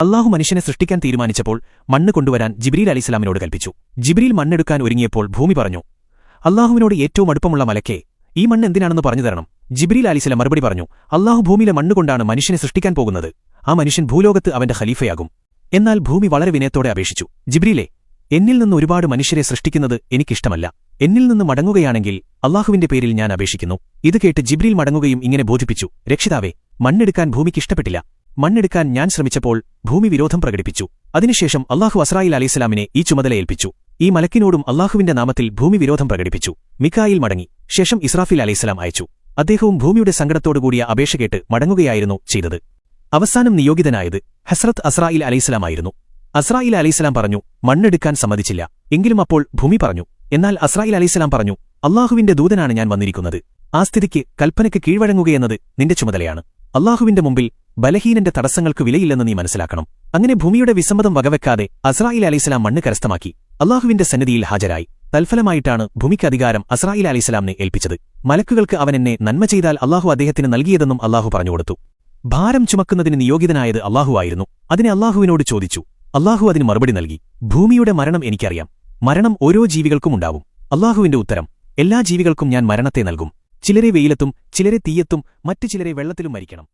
അല്ലാഹു മനുഷ്യനെ സൃഷ്ടിക്കാൻ തീരുമാനിച്ചപ്പോൾ മണ്ണ് കൊണ്ടുവരാൻ ജിബ്രീൽ അലൈഹിസ്സലാമിനോട് കൽപ്പിച്ചു. ജിബ്രീൽ മണ്ണെടുക്കാൻ ഒരുങ്ങിയപ്പോൾ ഭൂമി പറഞ്ഞു, അല്ലാഹുവിനോട് ഏറ്റവും അടുപ്പമുള്ള മലക്കേ, ഈ മണ്ണ് എന്തിനാണെന്ന് പറഞ്ഞു തരണം. ജിബ്രീൽ അലൈഹിസ്സലാം മറുപടി പറഞ്ഞു, അല്ലാഹു ഭൂമിയിലെ മണ്ണുകൊണ്ടാണ് മനുഷ്യനെ സൃഷ്ടിക്കാൻ പോകുന്നത്. ആ മനുഷ്യൻ ഭൂലോകത്ത് അവന്റെ ഖലീഫയാകും. എന്നാൽ ഭൂമി വളരെ വിനയത്തോടെ അപേക്ഷിച്ചു, ജിബ്രീലേ, എന്നിൽ നിന്ന് ഒരുപാട് മനുഷ്യരെ സൃഷ്ടിക്കുന്നത് എനിക്കിഷ്ടമല്ല. എന്നിൽ നിന്ന് മടങ്ങുകയാണെങ്കിൽ അല്ലാഹുവിന്റെ പേരിൽ ഞാൻ അപേക്ഷിക്കുന്നു. ഇത് കേട്ട് ജിബ്രീൽ മടങ്ങുകയും ഇങ്ങനെ ബോധിപ്പിച്ചു, രക്ഷിതാവേ, മണ്ണെടുക്കാൻ ഭൂമിക്കിഷ്ടപ്പെട്ടില്ല. മണ്ണെടുക്കാൻ ഞാൻ ശ്രമിച്ചപ്പോൾ ഭൂമി വിരോധം പ്രകടിപ്പിച്ചു. അതിനുശേഷം അല്ലാഹു അസ്രായീൽ അലൈഹിസ്സലാമിനെ ഈ ചുമതല ഏൽപ്പിച്ചു. ഈ മലക്കിനോടും അല്ലാഹുവിന്റെ നാമത്തിൽ ഭൂമി വിരോധം പ്രകടിപ്പിച്ചു. മികായിൽ മടങ്ങി. ശേഷം ഇസ്രാഫീൽ അലൈഹിസ്സലാം അയച്ചു. അദ്ദേഹവും ഭൂമിയുടെ സങ്കടത്തോടുകൂടിയ അപേക്ഷ കേട്ട് മടങ്ങുകയായിരുന്നു ചെയ്തത്. അവസാനം നിയോഗിതനായത് ഹസ്രത്ത് അസ്രായീൽ അലൈഹിസ്സലാമായിരുന്നു. അസ്രായീൽ അലൈഹിസ്സലാം പറഞ്ഞു, മണ്ണെടുക്കാൻ സമ്മതിച്ചില്ല. എങ്കിലും അപ്പോൾ ഭൂമി പറഞ്ഞു. എന്നാൽ അസ്രായീൽ അലൈഹിസ്സലാം പറഞ്ഞു, അല്ലാഹുവിന്റെ ദൂതനാണ് ഞാൻ വന്നിരിക്കുന്നത്. ആ സ്ഥിതിക്ക് കൽപ്പനയ്ക്ക് കീഴ്വഴങ്ങുകയെന്നത് നിന്റെ ചുമതലയാണ്. അല്ലാഹുവിന്റെ മുമ്പിൽ ബലഹീനന്റെ തടസ്സങ്ങൾക്ക് വിലയില്ലെന്ന് നീ മനസ്സിലാക്കണം. അങ്ങനെ ഭൂമിയുടെ വിസമ്മതം വകവെക്കാതെ അസ്രായീൽ അലൈഹിസ്സലാം മണ്ണ് കരസ്ഥമാക്കി അല്ലാഹുവിന്റെ സന്നിധിയിൽ ഹാജരായി. തൽഫലമായിട്ടാണ് ഭൂമിക്ക് അധികാരം അസ്രായീൽ അലൈഹിസ്സലാമിനെ ഏൽപ്പിച്ചത്. മലക്കുകൾക്ക് അവൻ എന്നെ നന്മ ചെയ്താൽ അല്ലാഹു അദ്ദേഹത്തിന് നൽകിയതെന്നും അല്ലാഹു പറഞ്ഞുകൊടുത്തു. ഭാരം ചുമക്കുന്നതിന് നിയോഗിതനായത് അല്ലാഹുവായിരുന്നു. അതിനെ അല്ലാഹുവിനോട് ചോദിച്ചു. അല്ലാഹു അതിന് മറുപടി നൽകി, ഭൂമിയുടെ മരണം എനിക്കറിയാം. മരണം ഓരോ ജീവികൾക്കും ഉണ്ടാവും. അല്ലാഹുവിന്റെ ഉത്തരം, എല്ലാ ജീവികൾക്കും ഞാൻ മരണത്തെ നൽകും. ചിലരെ വെയിലത്തും ചിലരെ തീയത്തും മറ്റു ചിലരെ വെള്ളത്തിലും മരിക്കണം.